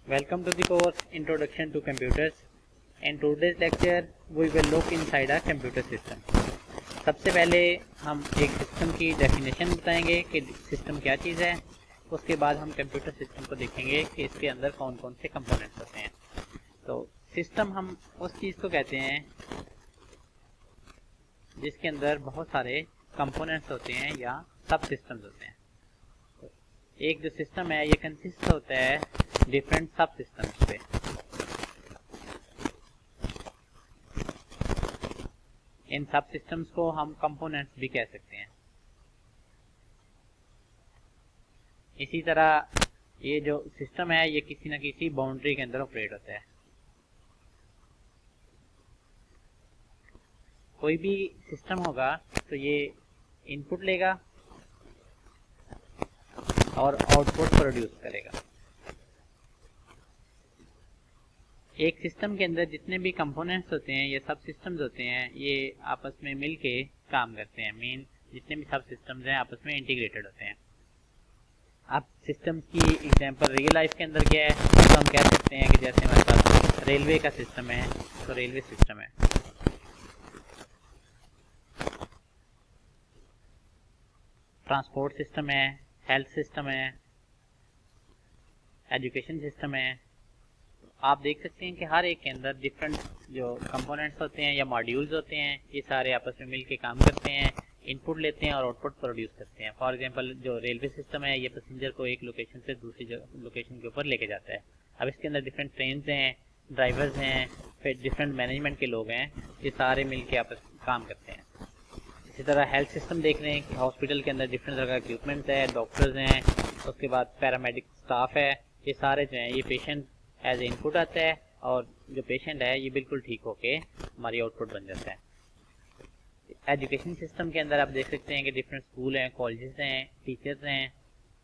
Welcome to the course Introduction to Computers. In today's lecture, we will look inside a computer system. सबसे पहले हम एक system की definition बताएंगे कि सिस्टम क्या चीज़ है। उसके बाद हम कंप्यूटर सिस्टम को देखेंगे कि इसके अंदर कौन कौन से कंपोनेंट्स होते हैं। तो सिस्टम हम उस चीज़ को कहते हैं जिसके अंदर बहुत सारे कंपोनेंट्स होते हैं या सब सिस्टम्स होते हैं। तो एक जो सिस्टम है ये कंसिस्ट होता है डिफरेंट सब सिस्टम्स पे। इन सब सिस्टम्स को हम कंपोनेंट्स भी कह सकते हैं। इसी तरह ये जो सिस्टम है ये किसी न किसी बाउंड्री के अंदर ऑपरेट होता है। कोई भी सिस्टम होगा तो ये इनपुट लेगा और आउटपुट प्रोड्यूस करेगा। एक सिस्टम के अंदर जितने भी कंपोनेंट्स होते हैं ये सब सिस्टम्स होते हैं, ये आपस में मिल के काम करते हैं। मेन जितने भी सब सिस्टम्स हैं आपस में इंटीग्रेटेड होते हैं। अब सिस्टम की एग्जांपल रियल लाइफ के अंदर क्या है, तो हम कह सकते हैं कि जैसे हमारे पास रेलवे का सिस्टम है तो रेलवे सिस्टम है, ट्रांसपोर्ट सिस्टम है, हेल्थ सिस्टम है, एजुकेशन सिस्टम है। आप देख सकते हैं कि हर एक के अंदर डिफरेंट जो कंपोनेंट्स होते हैं या मॉड्यूल्स होते हैं ये सारे आपस में मिलके काम करते हैं, इनपुट लेते हैं और आउटपुट प्रोड्यूस करते हैं। फॉर एग्जांपल जो रेलवे सिस्टम है ये पैसेंजर को एक लोकेशन से दूसरी लोकेशन के ऊपर लेके जाता है। अब इसके अंदर डिफरेंट ट्रेन्स हैं, ड्राइवर्स हैं, फिर डिफरेंट मैनेजमेंट के लोग हैं, ये सारे मिल के आपस में काम करते हैं। इसी तरह हेल्थ सिस्टम देख रहे हैं कि हॉस्पिटल के अंदर डिफरेंट तरह का इक्विपमेंट्स है, डॉक्टर्स हैं, उसके बाद पैरामेडिक स्टाफ है। ये सारे जो हैं ये पेशेंट एज ए इनपुट आता है और जो पेशेंट है ये बिल्कुल ठीक होके हमारी आउटपुट बन जाता है। एजुकेशन सिस्टम के अंदर आप देख सकते हैं कि डिफरेंट स्कूल हैं, कॉलेजेस हैं, टीचर्स हैं,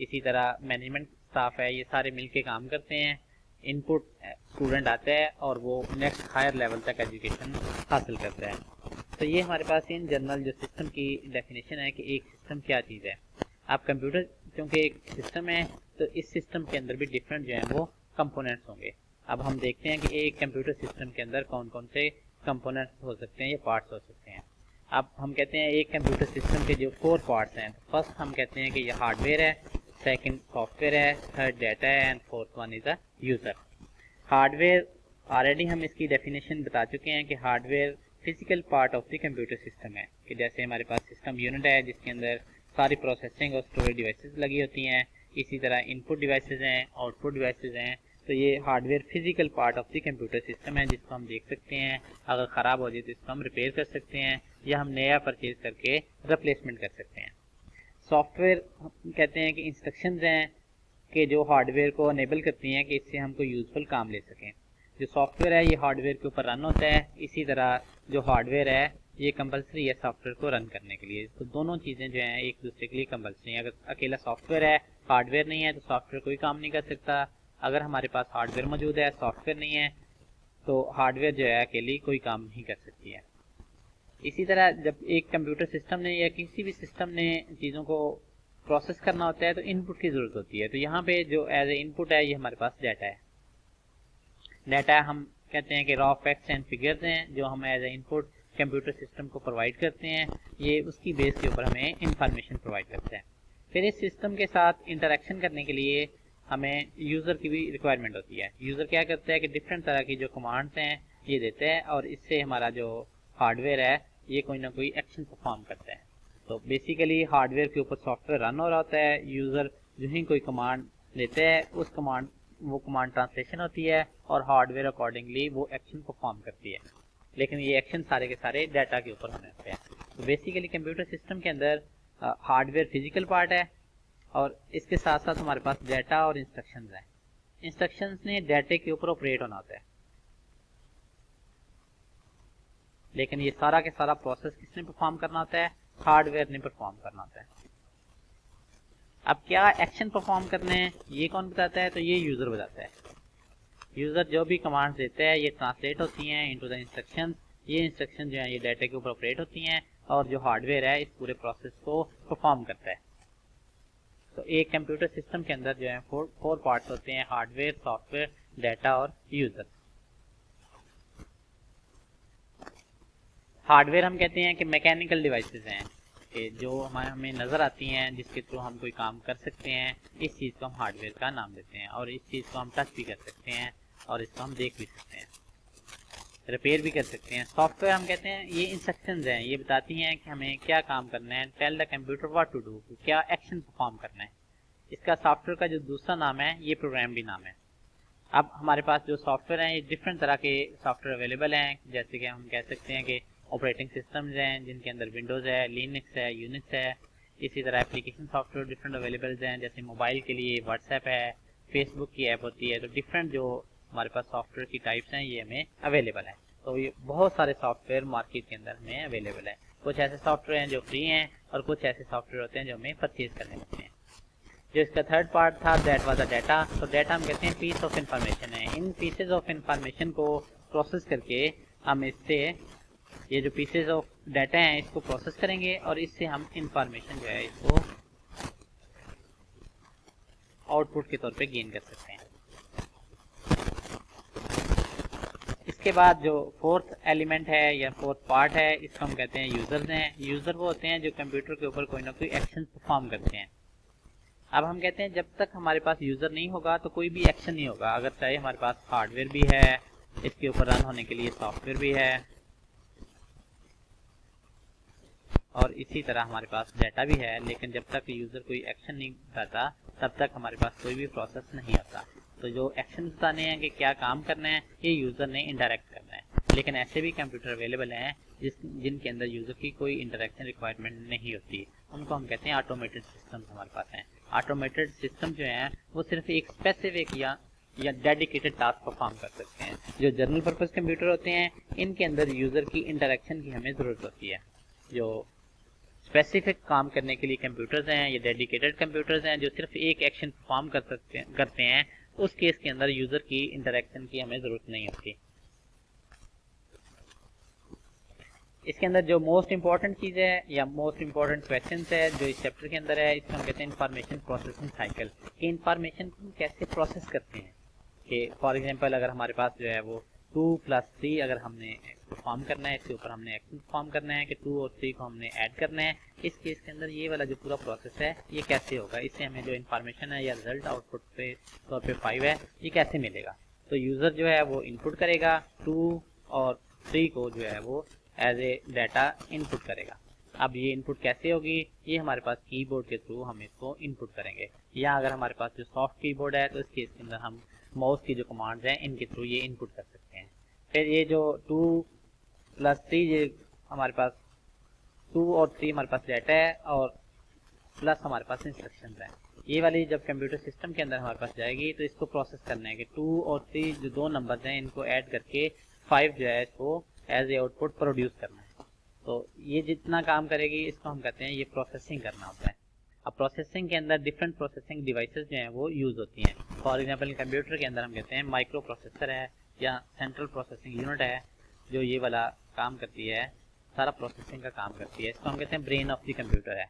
इसी तरह मैनेजमेंट स्टाफ है, ये सारे मिलके काम करते हैं। इनपुट स्टूडेंट आता है और वो नेक्स्ट हायर लेवल तक एजुकेशन हासिल करता है। तो ये हमारे पास इन जनरल जो सिस्टम की डेफिनेशन है कि एक सिस्टम क्या चीज़ है। आप कंप्यूटर क्योंकि एक सिस्टम है तो इस सिस्टम के अंदर भी डिफरेंट जो है वो कंपोनेंट्स होंगे। अब हम देखते हैं कि एक कंप्यूटर सिस्टम के अंदर कौन कौन से कंपोनेंट्स हो सकते हैं या पार्ट्स हो सकते हैं। अब हम कहते हैं एक कंप्यूटर सिस्टम के जो 4 पार्ट्स हैं, फर्स्ट हम कहते हैं कि ये हार्डवेयर है, सेकंड सॉफ्टवेयर है, थर्ड डाटा है and fourth one is a user. Hardware already हम इसकी डेफिनेशन बता चुके हैं कि hardware physical part of the computer system है। कि जैसे हमारे पास सिस्टम यूनिट है जिसके अंदर सारी प्रोसेसिंग और स्टोरेज डिवाइसेस लगी होती हैं, इसी तरह इनपुट डिवाइसेस हैं, आउटपुट डिवाइसेस हैं। तो ये hardware physical part of the computer system है जिसको हम देख सकते हैं। अगर ख़राब हो जाए तो इसको हम रिपेयर कर सकते हैं या हम नया परचेज करके रिप्लेसमेंट कर सकते हैं। सॉफ्टवेयर कहते हैं कि इंस्ट्रक्शंस हैं कि जो हार्डवेयर को अनेबल करती हैं कि इससे हम कोई यूज़फुल काम ले सकें। जो सॉफ्टवेयर है ये हार्डवेयर के ऊपर रन होता है, इसी तरह जो हार्डवेयर है ये कंपलसरी है सॉफ्टवेयर को रन करने के लिए। तो दोनों चीज़ें जो हैं एक दूसरे के लिए कंपलसरी हैं। अगर अकेला सॉफ्टवेयर है, हार्डवेयर नहीं है तो सॉफ्टवेयर कोई काम नहीं कर सकता। अगर हमारे पास हार्डवेयर मौजूद है, सॉफ्टवेयर नहीं है, तो हार्डवेयर जो है अकेली कोई काम नहीं कर सकती है। इसी तरह जब एक कंप्यूटर सिस्टम ने या किसी भी सिस्टम ने चीज़ों को प्रोसेस करना होता है तो इनपुट की ज़रूरत होती है। तो यहाँ पे जो एज ए इनपुट है ये हमारे पास डाटा है। डाटा हम कहते हैं कि रॉ फैक्ट्स एंड फिगर्स हैं जो हम as a input computer system को प्रोवाइड करते हैं। ये उसकी बेस के ऊपर हमें इंफॉर्मेशन प्रोवाइड करता है। फिर इस सिस्टम के साथ इंटरेक्शन करने के लिए हमें यूज़र की भी रिक्वायरमेंट होती है। यूज़र क्या करता है कि डिफरेंट तरह की जो कमांड्स हैं ये देते हैं और इससे हमारा जो हार्डवेयर है ये कोई ना कोई एक्शन परफॉर्म करता है। तो बेसिकली हार्डवेयर के ऊपर सॉफ्टवेयर रन हो रहा होता है, यूज़र जो ही कोई कमांड लेते हैं वो कमांड ट्रांसलेशन होती है और हार्डवेयर अकॉर्डिंगली वो एक्शन परफॉर्म करती है। लेकिन ये एक्शन सारे के सारे डाटा के ऊपर होने होते हैं। तो बेसिकली कंप्यूटर सिस्टम के अंदर हार्डवेयर फिजिकल पार्ट है और इसके साथ साथ हमारे पास डाटा और इंस्ट्रक्शंस हैं। इंस्ट्रक्शंस ने डाटे के ऊपर ऑपरेट होना होता है, लेकिन ये सारा के सारा प्रोसेस किसने परफॉर्म करना होता है, हार्डवेयर ने परफॉर्म करना होता है। अब क्या एक्शन परफॉर्म करने हैं ये कौन बताता है, तो ये यूज़र बताता है। यूज़र जो भी कमांड्स देता है ये ट्रांसलेट होती हैं इनटू द इंस्ट्रक्शंस। ये इंस्ट्रक्शन जो है ये डाटा के ऊपर ऑपरेट होती हैं और जो हार्डवेयर है इस पूरे प्रोसेस को परफॉर्म करता है। तो एक कंप्यूटर सिस्टम के अंदर जो है फोर पार्ट्स होते हैं, हार्डवेयर, सॉफ्टवेयर, डाटा और यूजर। हार्डवेयर हम कहते हैं कि मैकेनिकल डिवाइसेस हैं कि जो हमें नज़र आती हैं, जिसके थ्रू हम कोई काम कर सकते हैं, इस चीज़ को हम हार्डवेयर का नाम देते हैं। और इस चीज़ को हम टच भी कर सकते हैं और इसको हम देख भी सकते हैं, रिपेयर भी कर सकते हैं। सॉफ्टवेयर हम कहते हैं ये इंस्ट्रक्शंस हैं, ये बताती हैं कि हमें क्या काम करना है, tell the computer what to do, क्या एक्शन परफॉर्म करना है। इसका सॉफ्टवेयर का जो दूसरा नाम है ये प्रोग्राम भी नाम है। अब हमारे पास जो सॉफ्टवेयर हैं, ये डिफरेंट तरह के सॉफ्टवेयर अवेलेबल हैं, जैसे कि हम कह सकते हैं कि ऑपरेटिंग सिस्टम्स हैं जिनके अंदर विंडोज़ है, लिनक्स है, यूनिक्स है। इसी तरह एप्लीकेशन सॉफ्टवेयर डिफरेंट अवेलेबल हैं, जैसे मोबाइल के लिए व्हाट्सएप है, फेसबुक की ऐप होती है। तो डिफरेंट जो हमारे पास सॉफ्टवेयर की टाइप्स हैं ये हमें अवेलेबल है। तो ये बहुत सारे सॉफ्टवेयर मार्केट के अंदर हमें अवेलेबल है। कुछ ऐसे सॉफ्टवेयर हैं जो फ्री हैं और कुछ ऐसे सॉफ्टवेयर होते हैं जो हमें परचेज करने होते हैं। जो इसका थर्ड पार्ट था दैट वाज द डाटा। तो डाटा हम कहते हैं पीस ऑफ इंफॉर्मेशन है। इन पीसेज ऑफ इंफॉर्मेशन को प्रोसेस करके हम इससे ये जो पीसेज ऑफ डाटा हैं इसको प्रोसेस करेंगे और इससे हम इंफॉर्मेशन जो है इसको आउटपुट के तौर पे गेन कर सकते हैं। इसके बाद जो फोर्थ एलिमेंट है या फोर्थ पार्ट है इसको हम कहते हैं यूजर्स हैं। यूजर वो होते हैं जो कंप्यूटर के ऊपर कोई ना कोई एक्शन परफॉर्म करते हैं। अब हम कहते हैं जब तक हमारे पास यूजर नहीं होगा तो कोई भी एक्शन नहीं होगा। अगर चाहे हमारे पास हार्डवेयर भी है, इसके ऊपर रन होने के लिए सॉफ्टवेयर भी है और इसी तरह हमारे पास डाटा भी है, लेकिन जब तक यूजर कोई एक्शन नहीं बताता तब तक हमारे पास कोई भी प्रोसेस नहीं होता। तो जो एक्शन बताने हैं कि क्या काम करना है ये यूजर ने इंटरेक्ट करना है। लेकिन ऐसे भी कंप्यूटर अवेलेबल हैं जिनके अंदर यूजर की कोई इंटरेक्शन रिक्वायरमेंट नहीं होती, उनको हम कहते हैं ऑटोमेटेड सिस्टम हमारे पास हैं। ऑटोमेटेड सिस्टम जो है वो सिर्फ एक स्पेसिफिक या डेडिकेटेड टास्क परफॉर्म कर सकते हैं। जो जनरल पर्पस कंप्यूटर होते हैं इनके अंदर यूजर की इंटरेक्शन की हमें जरूरत होती है। जो स्पेसिफिक काम करने के लिए कंप्यूटर्स हैं या डेडिकेटेड कंप्यूटर्स हैं जो सिर्फ एक एक्शन परफॉर्म करते हैं, उस केस के अंदर यूजर की इंटरेक्शन की हमें जरूरत नहीं होती। इसके अंदर जो मोस्ट इंपॉर्टेंट चीज़ है या मोस्ट इंपॉर्टेंट क्वेश्चन है जो इस चैप्टर के अंदर है, इसको हम कहते हैं इंफॉर्मेशन प्रोसेसिंग साइकिल। कि इंफॉर्मेशन को कैसे प्रोसेस करते हैं। कि फॉर एग्जांपल अगर हमारे पास जो है वो 2 + 3 अगर हमने परफॉर्म करना है, इसके ऊपर हमने एक्शन परफॉर्म करना है कि 2 और 3 को हमने ऐड करना है, इस केस के अंदर ये वाला जो पूरा प्रोसेस है ये कैसे होगा, इससे हमें जो इन्फॉर्मेशन है या रिजल्ट आउटपुट पे तौर पे 5 है ये कैसे मिलेगा। तो यूज़र जो है वो इनपुट करेगा, 2 और 3 को जो है वो एज ए डाटा इनपुट करेगा। अब ये इनपुट कैसे होगी, ये हमारे पास कीबोर्ड के थ्रू हम इसको इनपुट करेंगे, या अगर हमारे पास जो सॉफ्ट कीबोर्ड है तो इस केस के अंदर हम माउस की जो कमांड्स हैं इनके थ्रू ये इनपुट कर सकते हैं। फिर ये जो 2 + 3 ये हमारे पास 2 और 3 हमारे पास डाटा है और प्लस हमारे पास इंस्ट्रक्शंस हैं। ये वाली जब कंप्यूटर सिस्टम के अंदर हमारे पास जाएगी तो इसको प्रोसेस करना है कि 2 और 3 जो दो नंबर्स हैं इनको ऐड करके 5 जो है इसको एज ए आउटपुट प्रोड्यूस करना है। तो ये जितना काम करेगी इसको हम कहते हैं ये प्रोसेसिंग करना होता है। अब प्रोसेसिंग के अंदर डिफरेंट प्रोसेसिंग डिवाइसेस जो हैं वो यूज़ होती हैं। फॉर एग्जांपल कंप्यूटर के अंदर हम कहते हैं माइक्रो प्रोसेसर है या सेंट्रल प्रोसेसिंग यूनिट है जो ये वाला काम करती है, सारा प्रोसेसिंग का काम करती है। इसको हम कहते हैं ब्रेन ऑफ द कंप्यूटर है।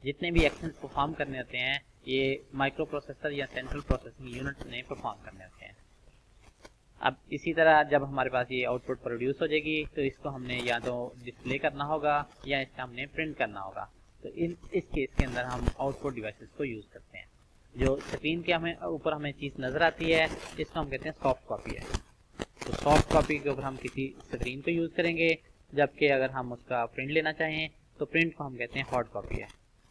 जितने भी एक्शन परफॉर्म करने होते हैं ये माइक्रो प्रोसेसर या सेंट्रल प्रोसेसिंग यूनिट ने परफॉर्म करने होते हैं। अब इसी तरह जब हमारे पास ये आउटपुट प्रोड्यूस हो जाएगी तो इसको हमने या तो डिस्प्ले करना होगा या इसका हमने प्रिंट करना होगा। तो इस केस के अंदर हम आउटपुट डिवाइसेस को यूज़ करते हैं। जो स्क्रीन के ऊपर हमें चीज़ नज़र आती है इसको हम कहते हैं सॉफ्ट कॉपी है। तो सॉफ्ट कॉपी के ऊपर हम किसी स्क्रीन को यूज़ करेंगे, जबकि अगर हम उसका प्रिंट लेना चाहें तो प्रिंट को हम कहते हैं हार्ड कॉपी है।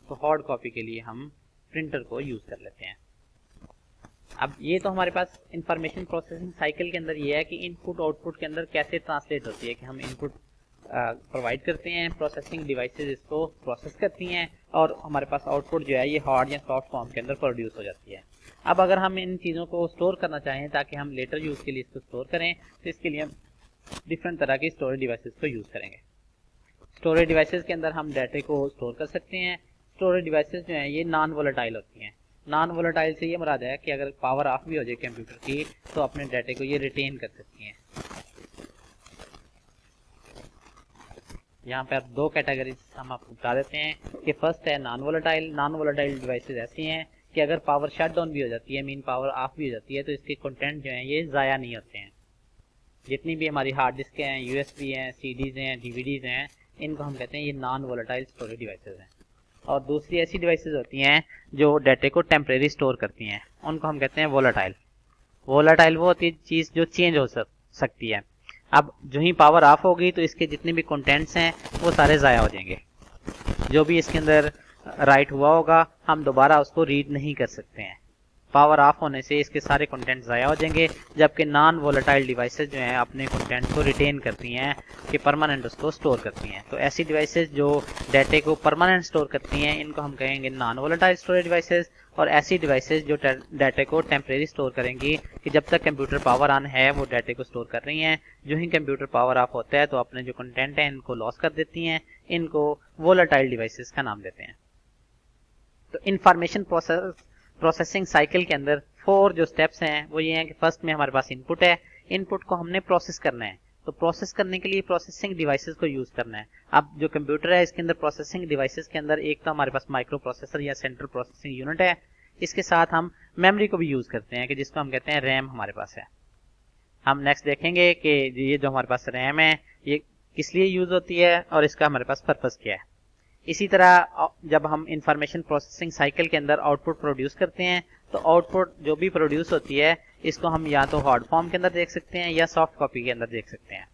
तो हार्ड कॉपी के लिए हम प्रिंटर को यूज़ कर लेते हैं। अब ये तो हमारे पास इंफॉर्मेशन प्रोसेसिंग साइकिल के अंदर ये है कि इनपुट आउटपुट के अंदर कैसे ट्रांसलेट होती है कि हम इनपुट प्रोवाइड करते हैं, प्रोसेसिंग डिवाइसेस इसको प्रोसेस करती हैं और हमारे पास आउटपुट जो है ये हार्ड या सॉफ्ट फॉर्म के अंदर प्रोड्यूस हो जाती है। अब अगर हम इन चीज़ों को स्टोर करना चाहें ताकि हम लेटर यूज़ के लिए इसको स्टोर करें तो इसके लिए हम डिफरेंट तरह की स्टोरेज डिवाइसेस को यूज़ करेंगे। स्टोरेज डिवाइसेस के अंदर हम डाटा को स्टोर कर सकते हैं। स्टोरेज डिवाइसेस जो हैं ये नॉन वोलेटाइल होती हैं। नॉन वोलेटाइल से ये मुराद है कि अगर पावर ऑफ भी हो जाए कंप्यूटर की तो अपने डाटे को ये रिटेन कर सकती हैं। यहाँ पर दो कैटेगरीज हम आपको बता देते हैं कि फर्स्ट है non volatile. Non volatile devices ऐसी हैं कि अगर पावर शट डाउन भी हो जाती है, मीन पावर ऑफ भी हो जाती है, तो इसके कंटेंट जो हैं ये ज़ाया नहीं होते हैं। जितनी भी हमारी हार्ड डिस्क हैं, यूएसबी हैं, सीडीज हैं, डीवीडीज हैं, इनको हम कहते हैं ये नॉन वोलेटाइल स्टोरेज डिवाइसेस हैं। और दूसरी ऐसी डिवाइसेस होती हैं जो डाटा को टेम्परेरी स्टोर करती हैं, उनको हम कहते हैं वोलेटाइल। वोलेटाइल वो होती है चीज़ जो चेंज हो सकती है। अब जो ही पावर ऑफ होगी तो इसके जितने भी कंटेंट्स हैं वो सारे ज़ाया हो जाएंगे। जो भी इसके अंदर राइट हुआ होगा हम दोबारा उसको रीड नहीं कर सकते हैं। पावर ऑफ होने से इसके सारे कंटेंट ज़ाया हो जाएंगे, जबकि नॉन वोलेटाइल डिवाइसेस जो हैं अपने कंटेंट को रिटेन करती हैं कि परमानेंट उसको स्टोर करती हैं। तो ऐसी डिवाइसेस जो डाटे को परमानेंट स्टोर करती हैं इनको हम कहेंगे नॉन वोलेटाइल स्टोरेज डिवाइसेस। और ऐसी डिवाइसेस जो डाटे को टेम्परेरी स्टोर करेंगी कि जब तक कंप्यूटर पावर ऑन है वो डाटे को स्टोर कर रही हैं, जो ही कंप्यूटर पावर ऑफ होता है तो अपने जो कंटेंट है इनको लॉस कर देती हैं। इनको वोलेटाइल डिवाइसेस का नाम देते हैं। तो इंफॉर्मेशन प्रोसेसिंग साइकिल के अंदर 4 जो स्टेप्स हैं वो ये हैं कि फर्स्ट में हमारे पास इनपुट है, इनपुट को हमने प्रोसेस करना है। तो प्रोसेस करने के लिए प्रोसेसिंग डिवाइसेस को यूज करना है। अब जो कंप्यूटर है इसके अंदर प्रोसेसिंग डिवाइसेस के अंदर एक तो हमारे पास माइक्रो प्रोसेसर या सेंट्रल प्रोसेसिंग यूनिट है, इसके साथ हम मेमोरी को भी यूज करते हैं कि जिसको हम कहते हैं रैम हमारे पास है। हम नेक्स्ट देखेंगे कि ये जो हमारे पास रैम है ये किस लिए यूज होती है और इसका हमारे पास पर्पस क्या है। इसी तरह जब हम इंफॉर्मेशन प्रोसेसिंग साइकिल के अंदर आउटपुट प्रोड्यूस करते हैं तो आउटपुट जो भी प्रोड्यूस होती है इसको हम या तो हार्ड फॉर्म के अंदर देख सकते हैं या सॉफ्ट कॉपी के अंदर देख सकते हैं।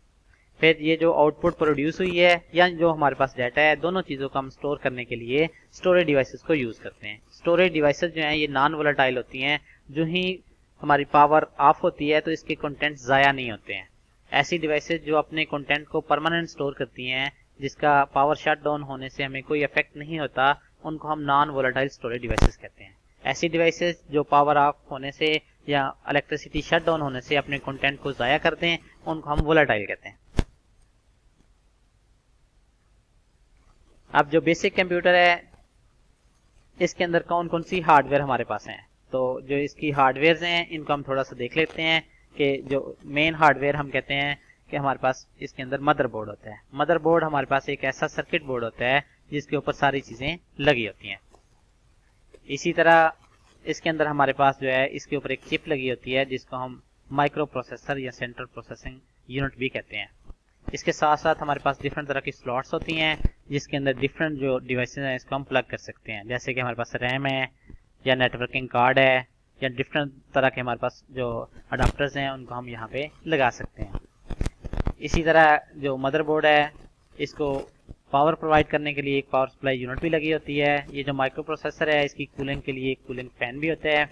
फिर ये जो आउटपुट प्रोड्यूस हुई है या जो हमारे पास डाटा है, दोनों चीज़ों को हम स्टोर करने के लिए स्टोरेज डिवाइसेस को यूज़ करते हैं। स्टोरेज डिवाइसेस जो हैं ये नॉन वोलेटाइल होती हैं। जो ही हमारी पावर ऑफ होती है तो इसके कंटेंट ज़ाया नहीं होते हैं। ऐसी डिवाइसेस जो अपने कंटेंट को परमानेंट स्टोर करती हैं, जिसका पावर शट डाउन होने से हमें कोई इफेक्ट नहीं होता, उनको हम नॉन वोलेटाइल स्टोरेज डिवाइसेस कहते हैं। ऐसी डिवाइसेस जो पावर ऑफ होने से या इलेक्ट्रिसिटी शट डाउन होने से अपने कंटेंट को ज़ाया करते हैं उनको हम वोलेटाइल कहते हैं। अब जो बेसिक कंप्यूटर है इसके अंदर कौन कौन सी हार्डवेयर हमारे पास हैं, तो जो इसकी हार्डवेयर हैं इनको हम थोड़ा सा देख लेते हैं कि जो मेन हार्डवेयर हम कहते हैं कि हमारे पास इसके अंदर मदरबोर्ड होता है। मदरबोर्ड हमारे पास एक ऐसा सर्किट बोर्ड होता है जिसके ऊपर सारी चीज़ें लगी होती हैं। इसी तरह इसके अंदर हमारे पास जो है इसके ऊपर एक चिप लगी होती है जिसको हम माइक्रो प्रोसेसर या सेंट्रल प्रोसेसिंग यूनिट भी कहते हैं। इसके साथ साथ हमारे पास डिफरेंट तरह की स्लॉट्स होती हैं जिसके अंदर डिफरेंट जो डिवाइसेस हैं इसको हम प्लग कर सकते हैं। जैसे कि हमारे पास रैम है या नेटवर्किंग कार्ड है या डिफरेंट तरह के हमारे पास जो अडाप्टर्स हैं उनको हम यहाँ पे लगा सकते हैं। इसी तरह जो मदरबोर्ड है इसको पावर प्रोवाइड करने के लिए एक पावर सप्लाई यूनिट भी लगी होती है। ये जो माइक्रो प्रोसेसर है इसकी कूलिंग के लिए एक कूलिंग फैन भी होता है।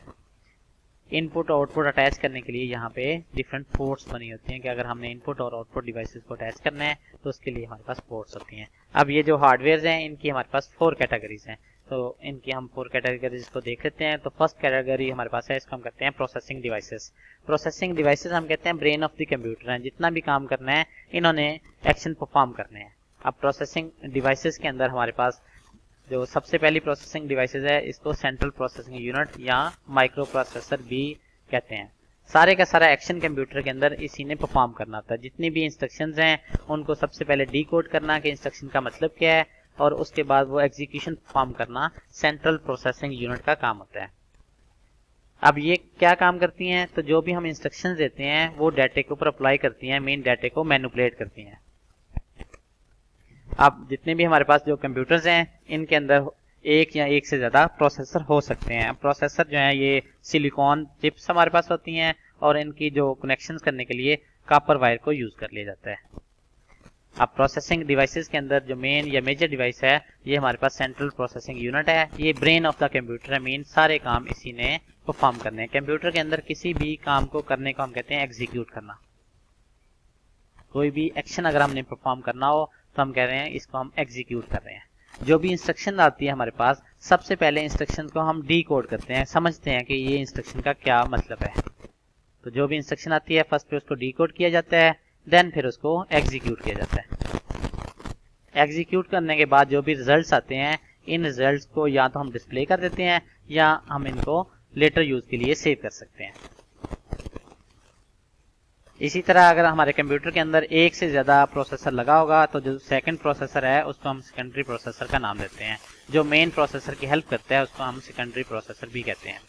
इनपुट और आउटपुट अटैच करने के लिए यहाँ पे डिफरेंट पोर्ट्स बनी होती हैं कि अगर हमने इनपुट और आउटपुट डिवाइसेस को अटैच करना है तो उसके लिए हमारे पास पोर्ट्स होती हैं। अब ये जो हार्डवेयर हैं इनकी हमारे पास 4 कैटेगरीज हैं, तो इनकी हम 4 कैटेगरीज को देख लेते हैं। तो फर्स्ट कैटेगरी हमारे पास है, इसको हम कहते हैं प्रोसेसिंग डिवाइसेस। प्रोसेसिंग डिवाइसेस हम कहते हैं ब्रेन ऑफ द कंप्यूटर हैं, जितना भी काम करना है इन्होंने एक्शन परफॉर्म करने हैं। अब प्रोसेसिंग डिवाइसेस के अंदर हमारे पास जो सबसे पहली प्रोसेसिंग डिवाइसेस है इसको सेंट्रल प्रोसेसिंग यूनिट या माइक्रो प्रोसेसर भी कहते हैं। सारे का सारा एक्शन कंप्यूटर के अंदर इसी ने परफॉर्म करना होता है। जितनी भी इंस्ट्रक्शंस हैं उनको सबसे पहले डीकोड करना कि इंस्ट्रक्शन का मतलब क्या है और उसके बाद वो एग्जीक्यूशन परफॉर्म करना सेंट्रल प्रोसेसिंग यूनिट का काम होता है। अब ये क्या काम करती हैं, तो जो भी हम इंस्ट्रक्शंस देते हैं वो डाटे के ऊपर अप्लाई करती हैं, मेन डाटे को मैनिपुलेट करती हैं। अब जितने भी हमारे पास जो कंप्यूटर्स हैं इनके अंदर एक या एक से ज़्यादा प्रोसेसर हो सकते हैं। प्रोसेसर जो है ये सिलिकॉन चिप्स हमारे पास होती हैं और इनकी जो कनेक्शंस करने के लिए कॉपर वायर को यूज़ कर लिया जाता है। अब प्रोसेसिंग डिवाइसेस के अंदर जो मेन या मेजर डिवाइस है ये हमारे पास सेंट्रल प्रोसेसिंग यूनिट है। ये ब्रेन ऑफ द कंप्यूटर है, मेन सारे काम इसी ने परफॉर्म करने हैं। कंप्यूटर के अंदर किसी भी काम को करने को हम कहते हैं एग्जीक्यूट करना। कोई भी एक्शन अगर हमने परफॉर्म करना हो तो हम कह रहे हैं इसको हम एग्जीक्यूट कर रहे हैं। जो भी इंस्ट्रक्शन आती है हमारे पास सबसे पहले इंस्ट्रक्शन को हम डी कोड करते हैं, समझते हैं कि ये इंस्ट्रक्शन का क्या मतलब है। तो जो भी इंस्ट्रक्शन आती है फर्स्ट पे उसको डी कोड किया जाता है, देन फिर उसको एग्जीक्यूट किया जाता है। एग्जीक्यूट करने के बाद जो भी रिजल्ट्स आते हैं इन रिजल्ट्स को या तो हम डिस्प्ले कर देते हैं या हम इनको लेटर यूज के लिए सेव कर सकते हैं। इसी तरह अगर हमारे कंप्यूटर के अंदर एक से ज़्यादा प्रोसेसर लगा होगा तो जो सेकंड प्रोसेसर है उसको हम सेकेंडरी प्रोसेसर का नाम देते हैं। जो मेन प्रोसेसर की हेल्प करता है उसको हम सेकेंडरी प्रोसेसर भी कहते हैं।